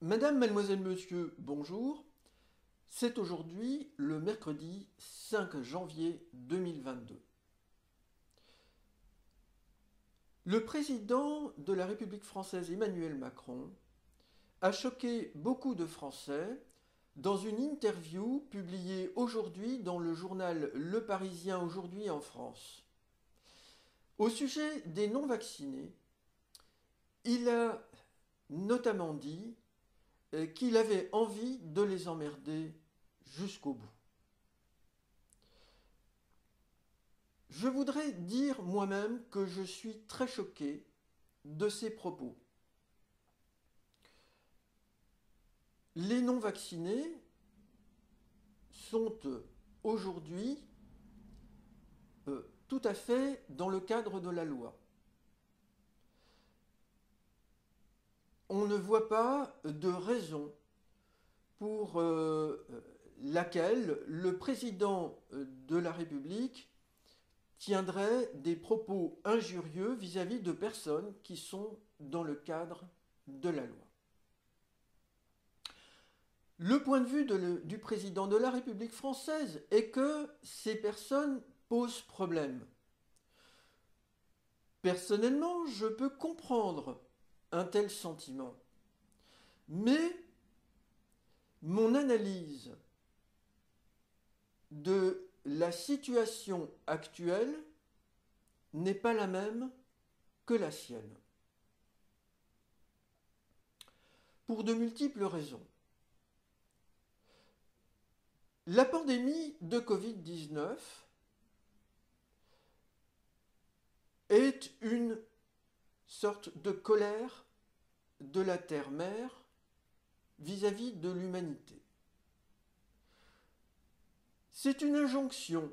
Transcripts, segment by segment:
Madame, mademoiselle, monsieur, bonjour. C'est aujourd'hui le mercredi 5 janvier 2022. Le président de la République française Emmanuel Macron a choqué beaucoup de Français dans une interview publiée aujourd'hui dans le journal Le Parisien aujourd'hui en France. Au sujet des non-vaccinés, il a notamment dit qu'il avait envie de les emmerder jusqu'au bout. Je voudrais dire moi-même que je suis très choqué de ces propos. Les non-vaccinés sont aujourd'hui tout à fait dans le cadre de la loi. On ne voit pas de raison pour laquelle le président de la République tiendrait des propos injurieux vis-à-vis de personnes qui sont dans le cadre de la loi. Le point de vue du président de la République française est que ces personnes posent problème. Personnellement, je peux comprendre un tel sentiment, mais mon analyse de la situation actuelle n'est pas la même que la sienne. Pour de multiples raisons. La pandémie de Covid-19 est une sorte de colère de la Terre-Mère vis-à-vis de l'humanité. C'est une injonction,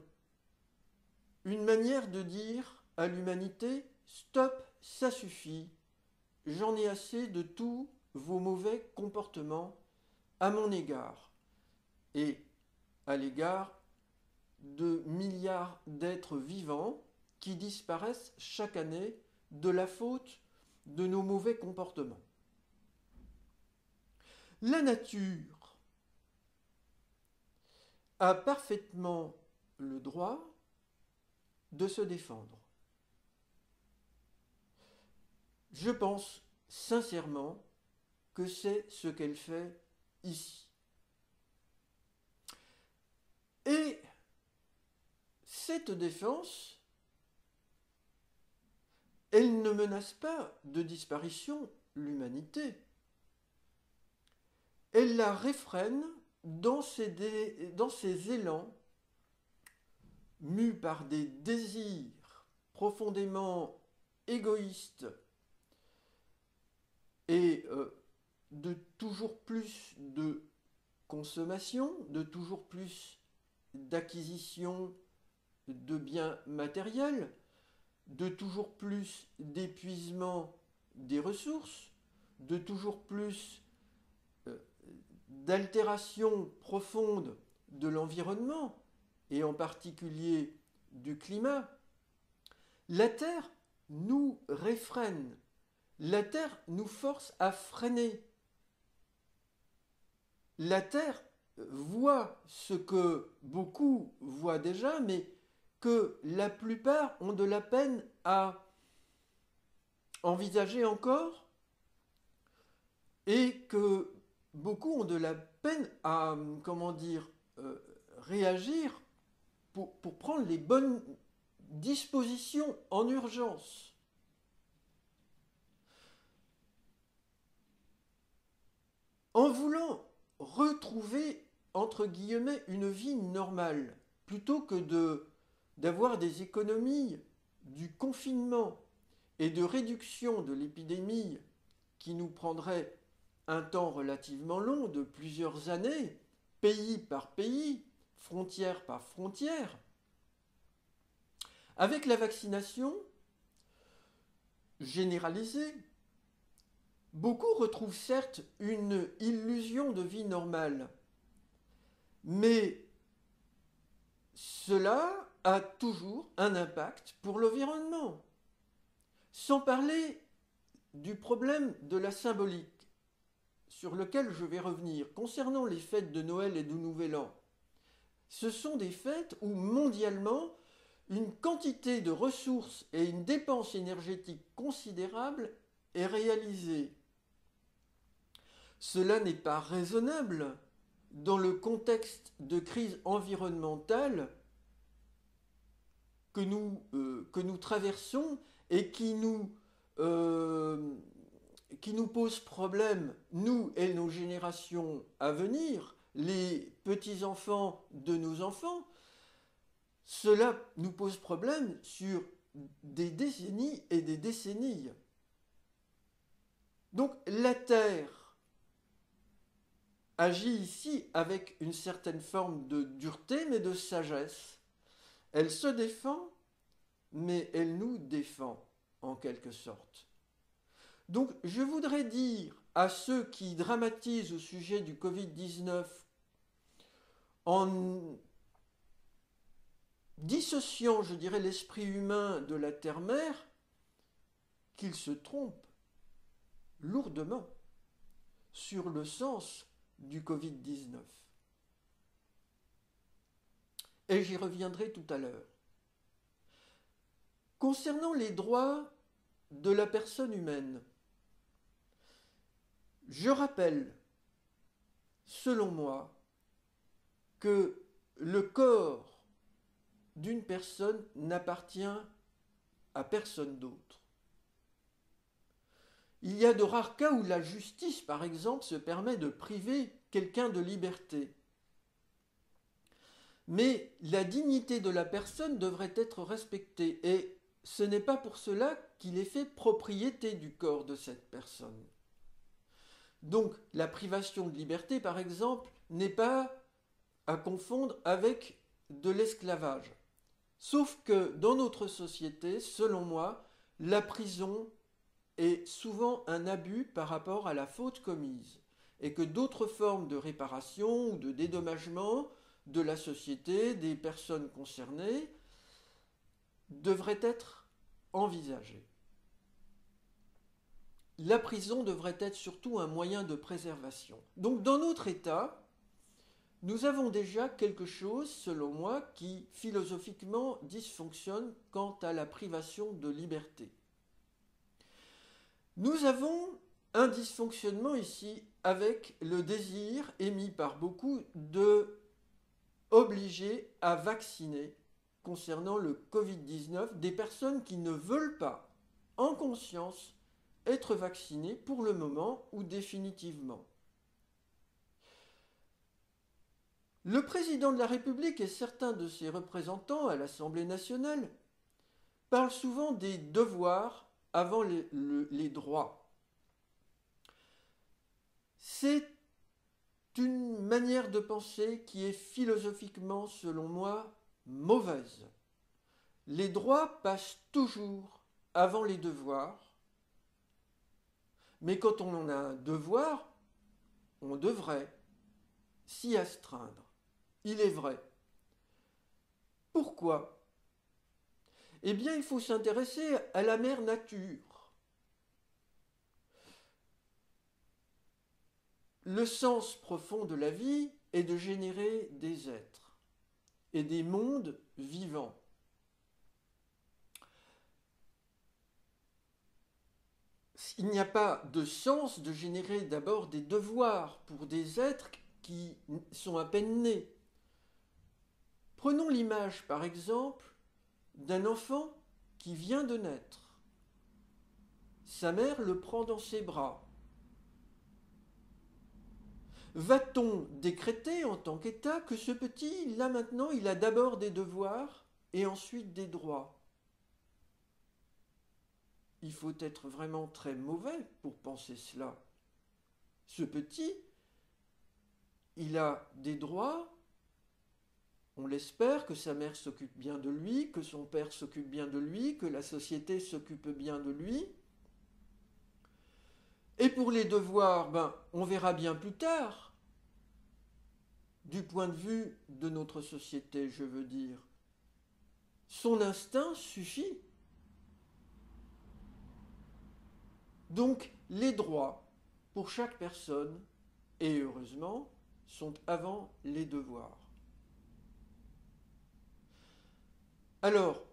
une manière de dire à l'humanité « Stop, ça suffit, j'en ai assez de tous vos mauvais comportements à mon égard et à l'égard de milliards d'êtres vivants qui disparaissent chaque année de la faute de nos mauvais comportements. » La nature a parfaitement le droit de se défendre. Je pense sincèrement que c'est ce qu'elle fait ici. Et cette défense, elle ne menace pas de disparition l'humanité. Elle la réfrène dans ses élans, mus par des désirs profondément égoïstes et de toujours plus de consommation, de toujours plus d'acquisition de biens matériels, de toujours plus d'épuisement des ressources, de toujours plus d'altération profonde de l'environnement, et en particulier du climat. La Terre nous réfrène, la Terre nous force à freiner. La Terre voit ce que beaucoup voient déjà, mais que la plupart ont de la peine à envisager encore, et que beaucoup ont de la peine à, réagir pour prendre les bonnes dispositions en urgence. En voulant retrouver, entre guillemets, une vie normale, plutôt que d'avoir des économies du confinement et de réduction de l'épidémie qui nous prendrait un temps relativement long de plusieurs années, pays par pays, frontière par frontière. Avec la vaccination généralisée, beaucoup retrouvent certes une illusion de vie normale, mais cela a toujours un impact pour l'environnement. Sans parler du problème de la symbolique. sur lequel je vais revenir concernant les fêtes de Noël et du Nouvel An, ce sont des fêtes où mondialement une quantité de ressources et une dépense énergétique considérable est réalisée. Cela n'est pas raisonnable dans le contexte de crise environnementale que nous traversons et qui nous pose problème, nous et nos générations à venir, les petits-enfants de nos enfants. Cela nous pose problème sur des décennies et des décennies. Donc la Terre agit ici avec une certaine forme de dureté, mais de sagesse. Elle se défend, mais elle nous défend, en quelque sorte. Donc je voudrais dire à ceux qui dramatisent au sujet du Covid-19 en dissociant, je dirais, l'esprit humain de la terre-mère, qu'ils se trompent lourdement sur le sens du Covid-19. Et j'y reviendrai tout à l'heure. Concernant les droits de la personne humaine, je rappelle, selon moi, que le corps d'une personne n'appartient à personne d'autre. Il y a de rares cas où la justice, par exemple, se permet de priver quelqu'un de liberté. Mais la dignité de la personne devrait être respectée et ce n'est pas pour cela qu'il est fait propriété du corps de cette personne. Donc la privation de liberté, par exemple, n'est pas à confondre avec de l'esclavage. Sauf que dans notre société, selon moi, la prison est souvent un abus par rapport à la faute commise et que d'autres formes de réparation ou de dédommagement de la société, des personnes concernées, devraient être envisagées. La prison devrait être surtout un moyen de préservation. Donc dans notre État, nous avons déjà quelque chose, selon moi, qui philosophiquement dysfonctionne quant à la privation de liberté. Nous avons un dysfonctionnement ici avec le désir émis par beaucoup de obliger à vacciner concernant le Covid-19 des personnes qui ne veulent pas, en conscience, être vaccinées pour le moment ou définitivement. Le président de la République et certains de ses représentants à l'Assemblée nationale parlent souvent des devoirs avant les droits. C'est une manière de penser qui est philosophiquement, selon moi, mauvaise. Les droits passent toujours avant les devoirs, mais quand on en a un devoir, on devrait s'y astreindre. Il est vrai. Pourquoi ? Eh bien, il faut s'intéresser à la mère nature. Le sens profond de la vie est de générer des êtres et des mondes vivants. Il n'y a pas de sens de générer d'abord des devoirs pour des êtres qui sont à peine nés. Prenons l'image, par exemple, d'un enfant qui vient de naître. Sa mère le prend dans ses bras. Va-t-on décréter en tant qu'État que ce petit, là maintenant, il a d'abord des devoirs et ensuite des droits ? Il faut être vraiment très mauvais pour penser cela. Ce petit, il a des droits, on l'espère, que sa mère s'occupe bien de lui, que son père s'occupe bien de lui, que la société s'occupe bien de lui. Et pour les devoirs, on verra bien plus tard, du point de vue de notre société, je veux dire. Son instinct suffit. Donc, les droits. pour chaque personne, et heureusement, sont avant les devoirs. Alors,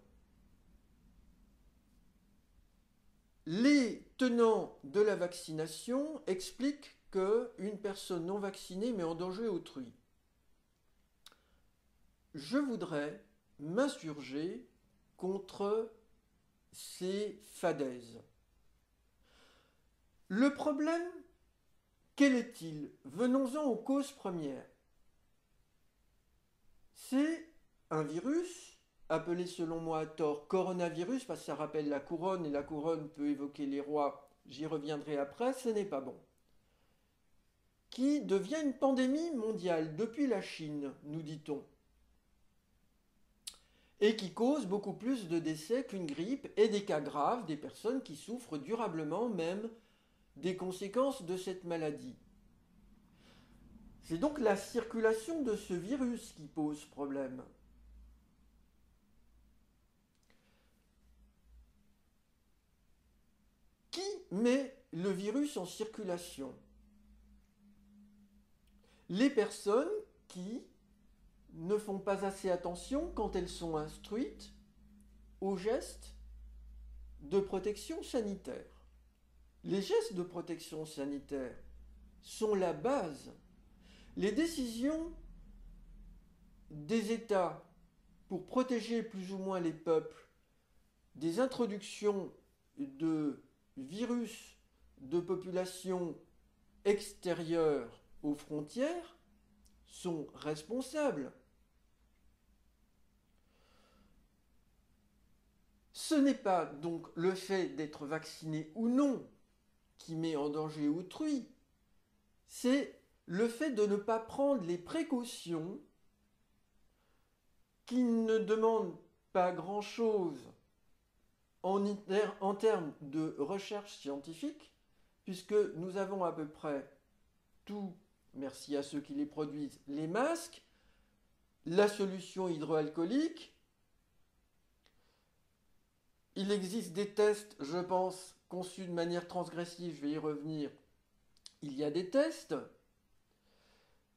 les tenants de la vaccination expliquent qu'une personne non vaccinée met en danger autrui. Je voudrais m'insurger contre ces fadaises. Le problème, quel est-il? Venons-en aux causes premières. C'est un virus, appelé selon moi à tort coronavirus, parce que ça rappelle la couronne, et la couronne peut évoquer les rois, j'y reviendrai après, ce n'est pas bon. Qui devient une pandémie mondiale depuis la Chine, nous dit-on, et qui cause beaucoup plus de décès qu'une grippe et des cas graves, des personnes qui souffrent durablement même des conséquences de cette maladie. C'est donc la circulation de ce virus qui pose problème. Qui met le virus en circulation? Les personnes qui ne font pas assez attention quand elles sont instruites aux gestes de protection sanitaire. Les gestes de protection sanitaire sont la base. Les décisions des États pour protéger plus ou moins les peuples des introductions de virus de populations extérieures aux frontières sont responsables. Ce n'est pas donc le fait d'être vacciné ou non qui met en danger autrui, c'est le fait de ne pas prendre les précautions qui ne demandent pas grand-chose en termes de recherche scientifique, puisque nous avons à peu près tout, merci à ceux qui les produisent, les masques, la solution hydroalcoolique. Il existe des tests, je pense, conçus de manière transgressive, je vais y revenir. Il y a des tests,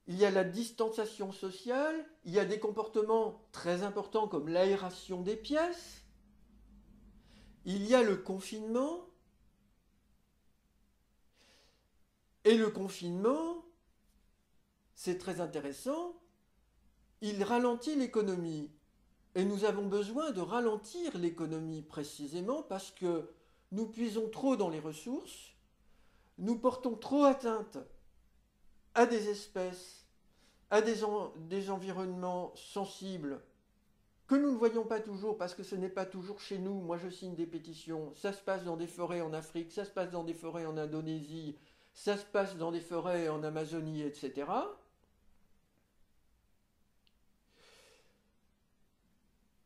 il y a la distanciation sociale, il y a des comportements très importants comme l'aération des pièces, il y a le confinement, et le confinement, c'est très intéressant, il ralentit l'économie. Et nous avons besoin de ralentir l'économie précisément parce que nous puisons trop dans les ressources, nous portons trop atteinte à des espèces, à des environnements sensibles que nous ne voyons pas toujours parce que ce n'est pas toujours chez nous. Moi je signe des pétitions, ça se passe dans des forêts en Afrique, ça se passe dans des forêts en Indonésie, ça se passe dans des forêts en Amazonie, etc.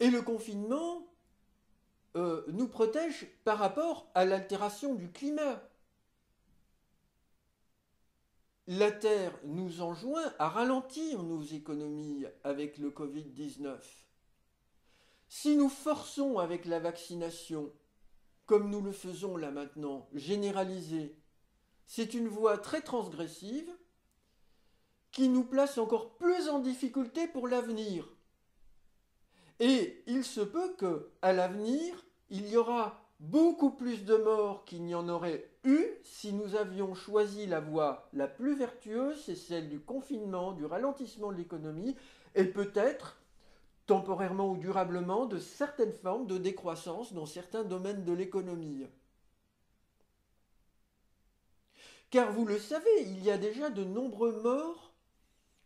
Et le confinement nous protège par rapport à l'altération du climat. La Terre nous enjoint à ralentir nos économies avec le Covid-19. Si nous forçons avec la vaccination, comme nous le faisons là maintenant, généralisée, c'est une voie très transgressive qui nous place encore plus en difficulté pour l'avenir. Et il se peut qu'à l'avenir, il y aura beaucoup plus de morts qu'il n'y en aurait eu si nous avions choisi la voie la plus vertueuse, c'est celle du confinement, du ralentissement de l'économie, et peut-être, temporairement ou durablement, de certaines formes de décroissance dans certains domaines de l'économie. Car vous le savez, il y a déjà de nombreux morts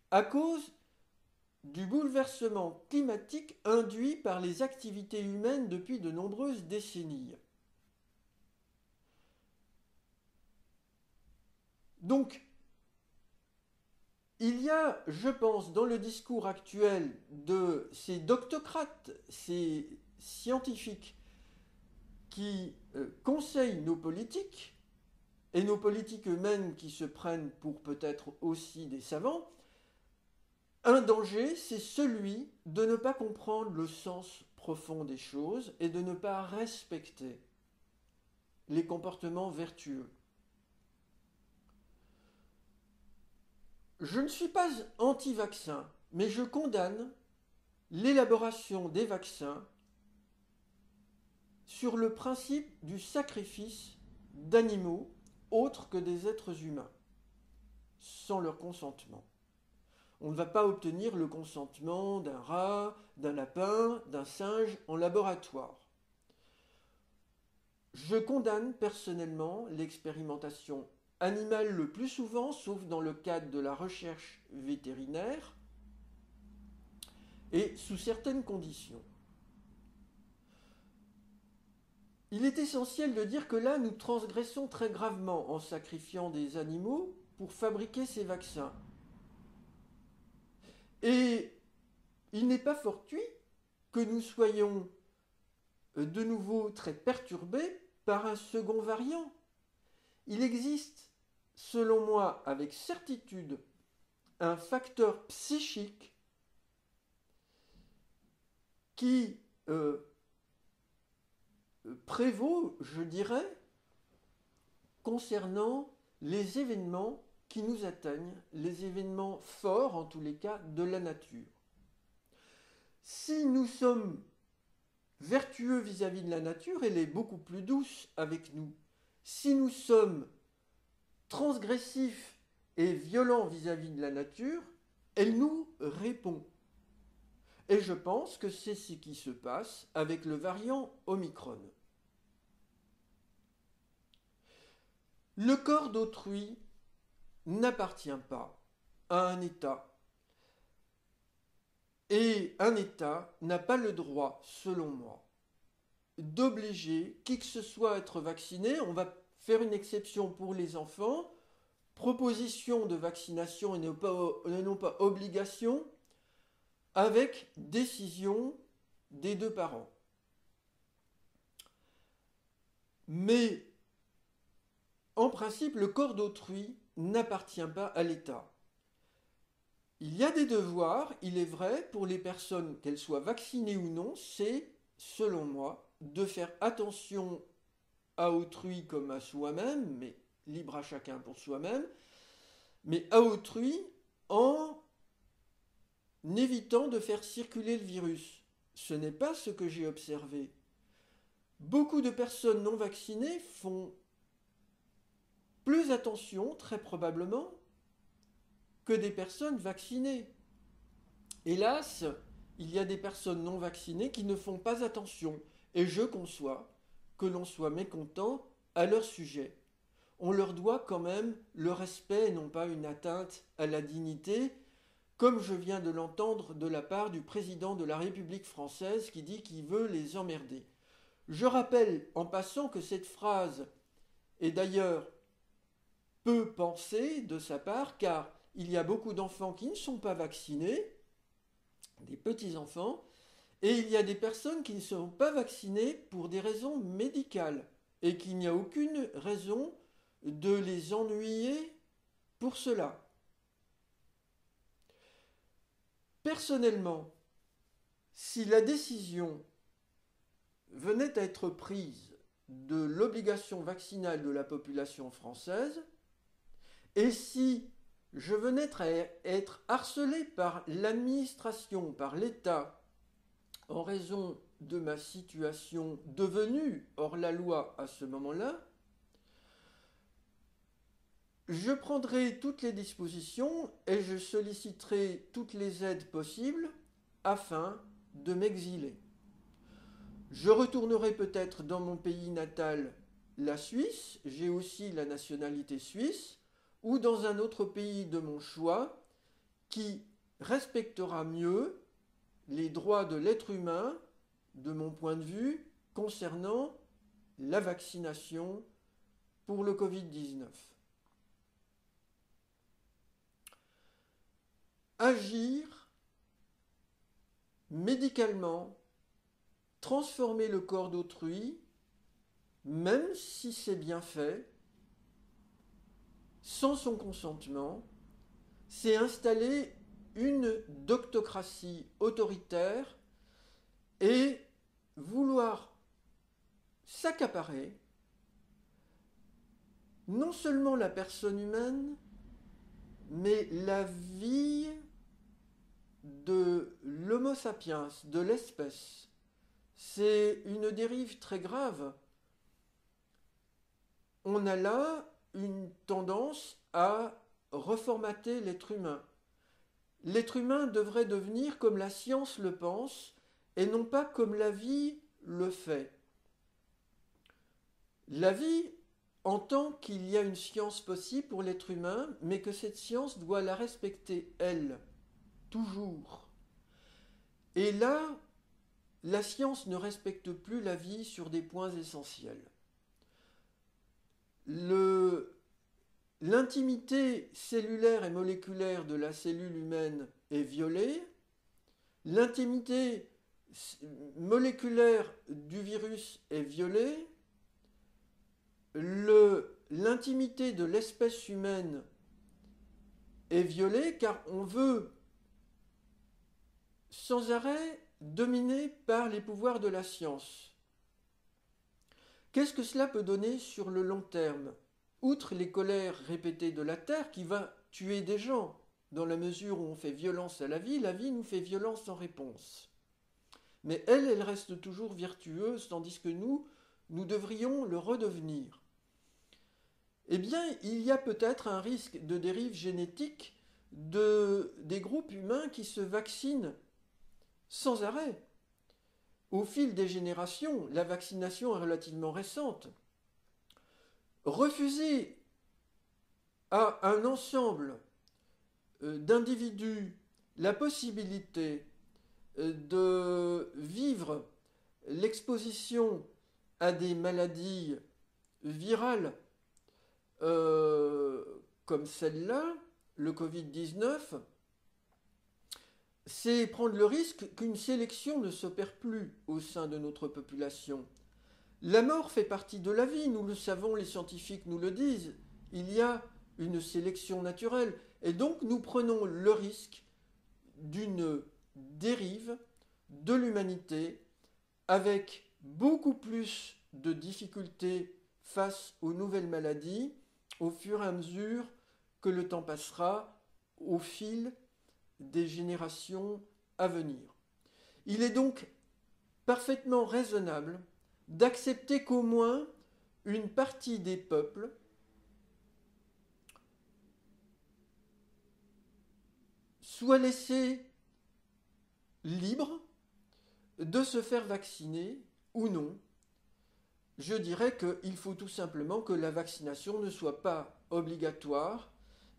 à cause du bouleversement climatique induit par les activités humaines depuis de nombreuses décennies. Donc, il y a, je pense, dans le discours actuel de ces doctocrates, ces scientifiques qui conseillent nos politiques, et nos politiques eux-mêmes qui se prennent pour peut-être aussi des savants, un danger, c'est celui de ne pas comprendre le sens profond des choses et de ne pas respecter les comportements vertueux. Je ne suis pas anti-vaccin, mais je condamne l'élaboration des vaccins sur le principe du sacrifice d'animaux autres que des êtres humains, sans leur consentement. On ne va pas obtenir le consentement d'un rat, d'un lapin, d'un singe en laboratoire. Je condamne personnellement l'expérimentation animale le plus souvent, sauf dans le cadre de la recherche vétérinaire, et sous certaines conditions. Il est essentiel de dire que là, nous transgressons très gravement en sacrifiant des animaux pour fabriquer ces vaccins. Et il n'est pas fortuit que nous soyons de nouveau très perturbés par un second variant. Il existe, selon moi, avec certitude, un facteur psychique qui prévaut, je dirais, concernant les événements qui nous atteignent, les événements forts, en tous les cas, de la nature. Si nous sommes vertueux vis-à-vis de la nature, elle est beaucoup plus douce avec nous. Si nous sommes transgressifs et violents vis-à-vis de la nature, elle nous répond. Et je pense que c'est ce qui se passe avec le variant Omicron. Le corps d'autrui n'appartient pas à un État. Et un État n'a pas le droit, selon moi, d'obliger qui que ce soit à être vacciné. On va faire une exception pour les enfants. Proposition de vaccination et non pas obligation, avec décision des deux parents. Mais, en principe, le corps d'autrui n'appartient pas à l'État. Il y a des devoirs, il est vrai, pour les personnes, qu'elles soient vaccinées ou non, c'est, selon moi, de faire attention à autrui comme à soi-même, mais libre à chacun pour soi-même, mais à autrui en évitant de faire circuler le virus. Ce n'est pas ce que j'ai observé. Beaucoup de personnes non vaccinées font plus attention, très probablement, que des personnes vaccinées. Hélas, il y a des personnes non vaccinées qui ne font pas attention, et je conçois que l'on soit mécontent à leur sujet. On leur doit quand même le respect et non pas une atteinte à la dignité, comme je viens de l'entendre de la part du président de la République française qui dit qu'il veut les emmerder. Je rappelle en passant que cette phrase est d'ailleurs peu pensée de sa part, car il y a beaucoup d'enfants qui ne sont pas vaccinés, des petits-enfants, et il y a des personnes qui ne sont pas vaccinées pour des raisons médicales, et qu'il n'y a aucune raison de les ennuyer pour cela. Personnellement, si la décision venait à être prise de l'obligation vaccinale de la population française, et si je venais à être harcelé par l'administration, par l'État, en raison de ma situation devenue hors la loi à ce moment-là, je prendrai toutes les dispositions et je solliciterai toutes les aides possibles afin de m'exiler. Je retournerai peut-être dans mon pays natal, la Suisse, j'ai aussi la nationalité suisse, ou dans un autre pays de mon choix qui respectera mieux les droits de l'être humain, de mon point de vue, concernant la vaccination pour le Covid-19. Agir médicalement, transformer le corps d'autrui, même si c'est bien fait, sans son consentement, c'est installer une doctocratie autoritaire et vouloir s'accaparer non seulement la personne humaine, mais la vie de l'Homo sapiens, de l'espèce, c'est une dérive très grave. On a là une tendance à reformater l'être humain. L'être humain devrait devenir comme la science le pense et non pas comme la vie le fait. La vie entend qu'il y a une science possible pour l'être humain, mais que cette science doit la respecter, elle, toujours. Et là, la science ne respecte plus la vie sur des points essentiels. L'intimité cellulaire et moléculaire de la cellule humaine est violée. L'intimité moléculaire du virus est violée. L'intimité de l'espèce humaine est violée car on veut sans arrêt dominé par les pouvoirs de la science. Qu'est-ce que cela peut donner sur le long terme? Outre les colères répétées de la Terre qui va tuer des gens, dans la mesure où on fait violence à la vie nous fait violence en réponse. Mais elle reste toujours vertueuse, tandis que nous devrions le redevenir. Eh bien, il y a peut-être un risque de dérive génétique des groupes humains qui se vaccinent sans arrêt. Au fil des générations, la vaccination est relativement récente. Refuser à un ensemble d'individus la possibilité de vivre l'exposition à des maladies virales comme celle-là, le Covid-19, c'est prendre le risque qu'une sélection ne s'opère plus au sein de notre population. La mort fait partie de la vie, nous le savons, les scientifiques nous le disent. Il y a une sélection naturelle. Et donc nous prenons le risque d'une dérive de l'humanité avec beaucoup plus de difficultés face aux nouvelles maladies au fur et à mesure que le temps passera au fil des générations à venir. Il est donc parfaitement raisonnable d'accepter qu'au moins une partie des peuples soit laissée libre de se faire vacciner ou non. Je dirais qu'il faut tout simplement que la vaccination ne soit pas obligatoire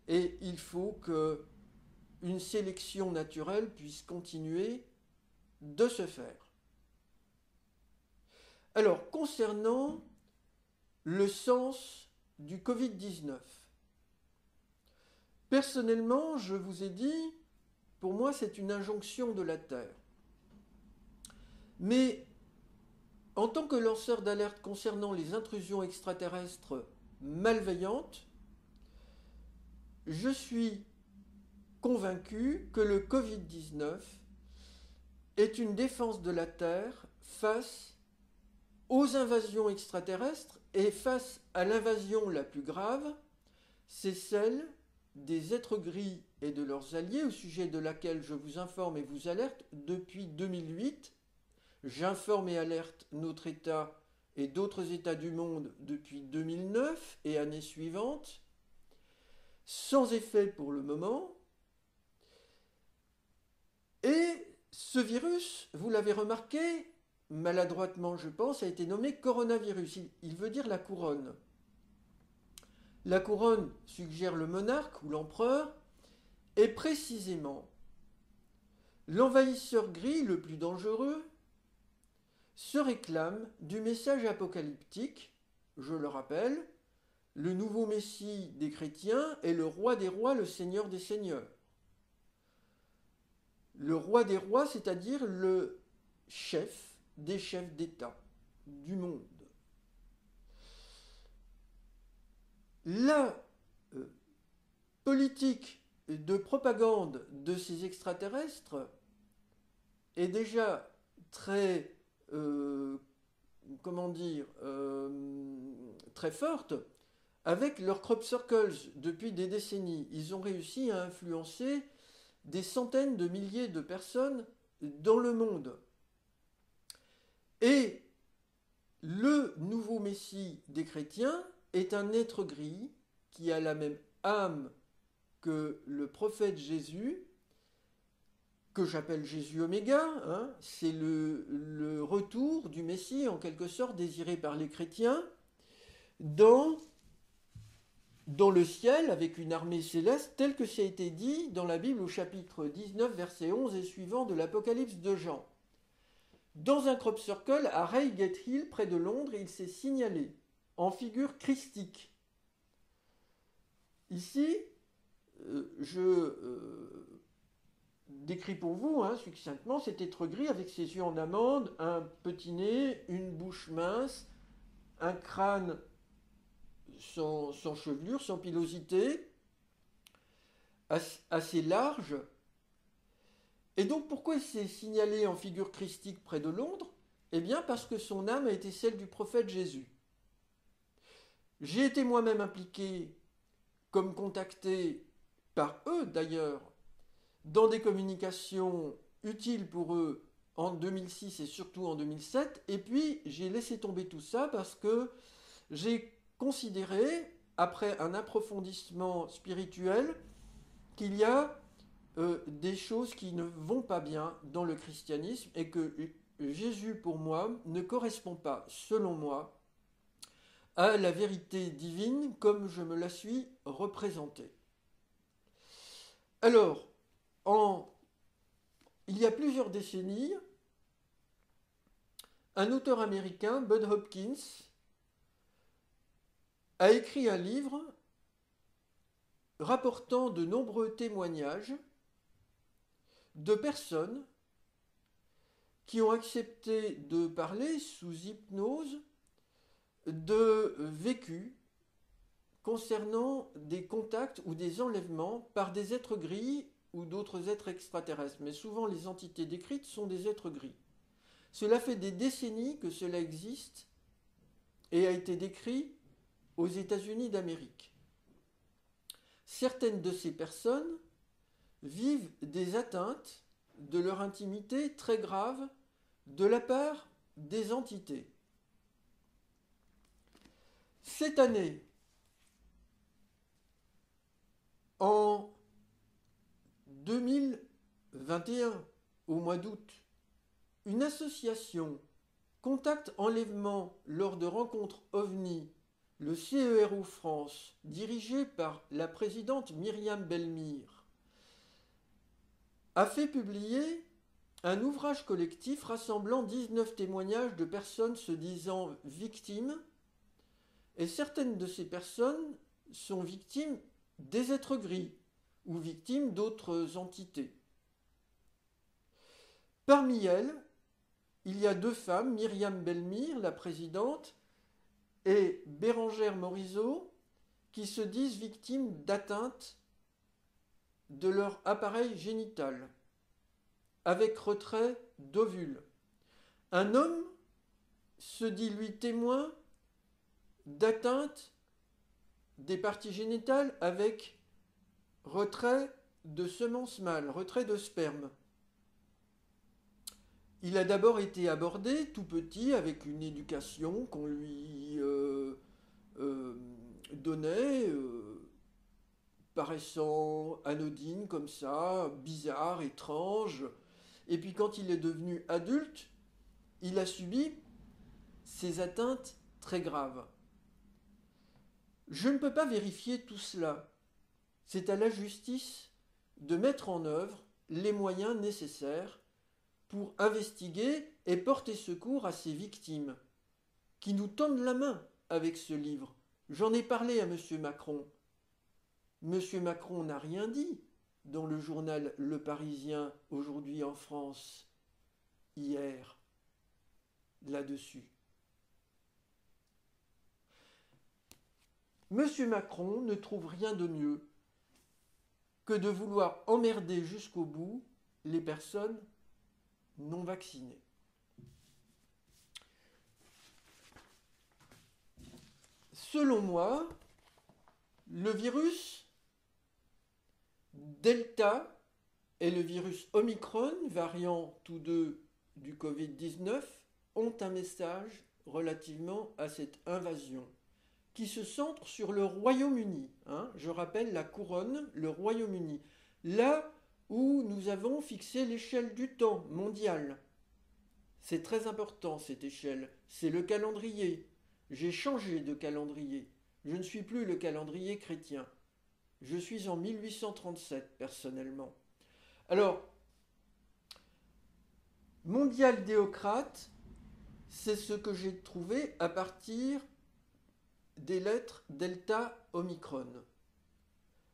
et il faut qu'une sélection naturelle puisse continuer de se faire. Alors, concernant le sens du Covid-19, personnellement, je vous ai dit, pour moi, c'est une injonction de la Terre. Mais en tant que lanceur d'alerte concernant les intrusions extraterrestres malveillantes, je suis convaincu que le Covid-19 est une défense de la Terre face aux invasions extraterrestres et face à l'invasion la plus grave, c'est celle des êtres gris et de leurs alliés, au sujet de laquelle je vous informe et vous alerte depuis 2008. J'informe et alerte notre État et d'autres États du monde depuis 2009 et années suivantes, sans effet pour le moment. Et ce virus, vous l'avez remarqué, maladroitement je pense, a été nommé coronavirus. Il veut dire la couronne. La couronne suggère le monarque ou l'empereur, et précisément l'envahisseur gris le plus dangereux se réclame du message apocalyptique, je le rappelle, le nouveau Messie des chrétiens est le roi des rois, le seigneur des seigneurs. Le roi des rois, c'est-à-dire le chef des chefs d'État du monde. La politique de propagande de ces extraterrestres est déjà très, très forte, avec leurs crop circles depuis des décennies. Ils ont réussi à influencer des centaines de milliers de personnes dans le monde. Et le nouveau Messie des chrétiens est un être gris qui a la même âme que le prophète Jésus, que j'appelle Jésus Oméga, hein. C'est le retour du Messie, en quelque sorte, désiré par les chrétiens, dans le ciel, avec une armée céleste, tel que ça a été dit dans la Bible au chapitre 19, verset 11 et suivant de l'Apocalypse de Jean. Dans un crop circle à Reigate Hill, près de Londres, il s'est signalé, en figure christique. Ici, je décrit pour vous, succinctement, cet être gris avec ses yeux en amande, un petit nez, une bouche mince, un crâne sans chevelure, sans pilosité, assez large. Et donc pourquoi il s'est signalé en figure christique près de Londres? Eh bien parce que son âme a été celle du prophète Jésus. J'ai été moi-même impliqué, comme contacté par eux d'ailleurs, dans des communications utiles pour eux en 2006 et surtout en 2007, et puis j'ai laissé tomber tout ça parce que j'ai considéré, après un approfondissement spirituel, qu'il y a des choses qui ne vont pas bien dans le christianisme et que Jésus, pour moi, ne correspond pas, selon moi, à la vérité divine comme je me la suis représentée. Alors, il y a plusieurs décennies, un auteur américain, Bud Hopkins, a écrit un livre rapportant de nombreux témoignages de personnes qui ont accepté de parler sous hypnose de vécus concernant des contacts ou des enlèvements par des êtres gris ou d'autres êtres extraterrestres. Mais souvent les entités décrites sont des êtres gris. Cela fait des décennies que cela existe et a été décrit aux États-Unis d'Amérique. Certaines de ces personnes vivent des atteintes de leur intimité très graves de la part des entités. Cette année, en 2021, au mois d'août, une association Contact Enlèvement lors de rencontres OVNI, le CERO France, dirigée par la présidente Myriam Belmire, a fait publier un ouvrage collectif rassemblant 19 témoignages de personnes se disant victimes, et certaines de ces personnes sont victimes des êtres gris ou victimes d'autres entités. Parmi elles, il y a deux femmes, Myriam Belmire, la présidente, et Bérangère Morisot, qui se disent victimes d'atteintes de leur appareil génital, avec retrait d'ovules. Un homme se dit, lui, témoin d'atteinte des parties génitales avec retrait de semences mâles, retrait de sperme. Il a d'abord été abordé tout petit avec une éducation qu'on lui donnait, paraissant anodine comme ça, bizarre, étrange. Et puis quand il est devenu adulte, il a subi ces atteintes très graves. Je ne peux pas vérifier tout cela. C'est à la justice de mettre en œuvre les moyens nécessaires pour investiguer et porter secours à ces victimes qui nous tendent la main avec ce livre. J'en ai parlé à M. Macron. M. Macron n'a rien dit dans le journal Le Parisien aujourd'hui en France, hier, là-dessus. M. Macron ne trouve rien de mieux que de vouloir emmerder jusqu'au bout les personnes non vaccinées. Selon moi, Le virus Delta et le virus Omicron, variant tous deux du Covid-19, ont un message relativement à cette invasion qui se centre sur le Royaume-Uni. Je rappelle la couronne, le Royaume-Uni. Là où nous avons fixé l'échelle du temps mondial. C'est très important cette échelle, c'est le calendrier. J'ai changé de calendrier. Je ne suis plus le calendrier chrétien. Je suis en 1837 personnellement. Alors, mondial déocrate, c'est ce que j'ai trouvé à partir des lettres delta omicron.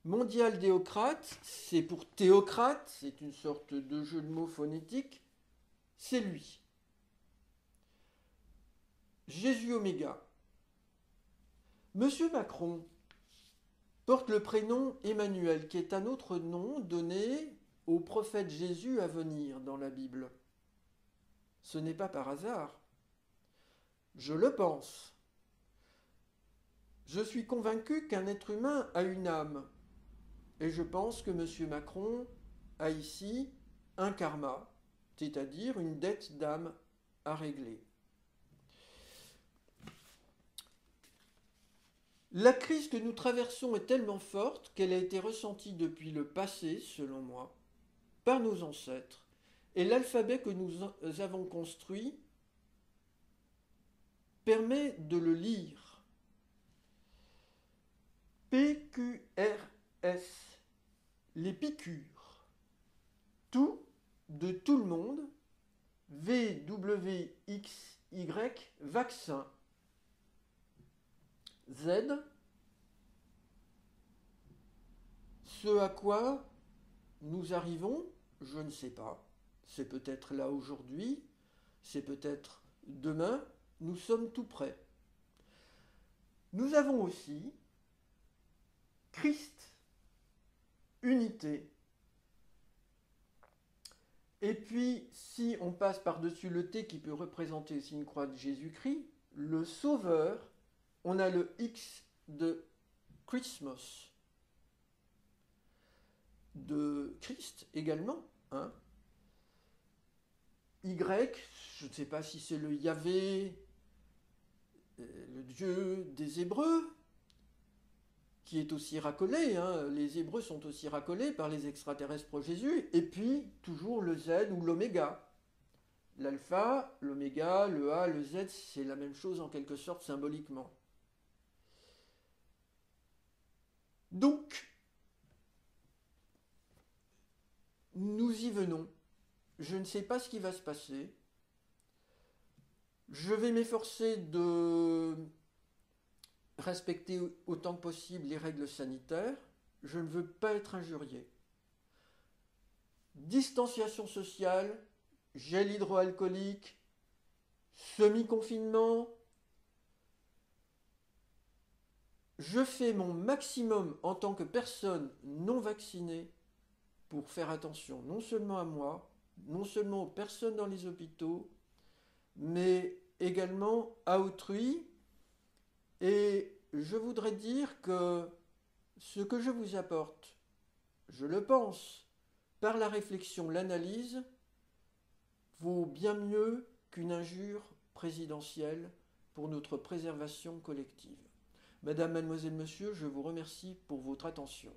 Mondial déocrate, c'est pour théocrate, c'est une sorte de jeu de mots phonétique, c'est lui. Jésus Oméga. Monsieur Macron porte le prénom Emmanuel, qui est un autre nom donné au prophète Jésus à venir dans la Bible. Ce n'est pas par hasard. Je le pense. Je suis convaincu qu'un être humain a une âme. Et je pense que M. Macron a ici un karma, c'est-à-dire une dette d'âme à régler. La crise que nous traversons est tellement forte qu'elle a été ressentie depuis le passé, selon moi, par nos ancêtres. Et l'alphabet que nous avons construit permet de le lire. PQRS. Les piqûres. Tout de tout le monde. VWXY. Vaccin. Z. Ce à quoi nous arrivons, je ne sais pas. C'est peut-être là aujourd'hui, c'est peut-être demain. Nous sommes tout prêts. Nous avons aussi Christ. Unité. Et puis, si on passe par-dessus le T qui peut représenter aussi une croix de Jésus-Christ, le Sauveur, on a le X de Christmas, de Christ également. Y, je ne sais pas si c'est le Yahvé, le Dieu des Hébreux, qui est aussi racolé, les Hébreux sont aussi racolés par les extraterrestres pro Jésus, et puis toujours le Z ou l'oméga. L'alpha, l'oméga, le A, le Z, c'est la même chose en quelque sorte symboliquement. Donc, nous y venons. Je ne sais pas ce qui va se passer. Je vais m'efforcer de respecter autant que possible les règles sanitaires. Je ne veux pas être injurié. Distanciation sociale, gel hydroalcoolique, semi-confinement. Je fais mon maximum en tant que personne non vaccinée pour faire attention non seulement à moi, non seulement aux personnes dans les hôpitaux, mais également à autrui. Et je voudrais dire que ce que je vous apporte, je le pense, par la réflexion, l'analyse, vaut bien mieux qu'une injure présidentielle pour notre préservation collective. Madame, mademoiselle, monsieur, je vous remercie pour votre attention.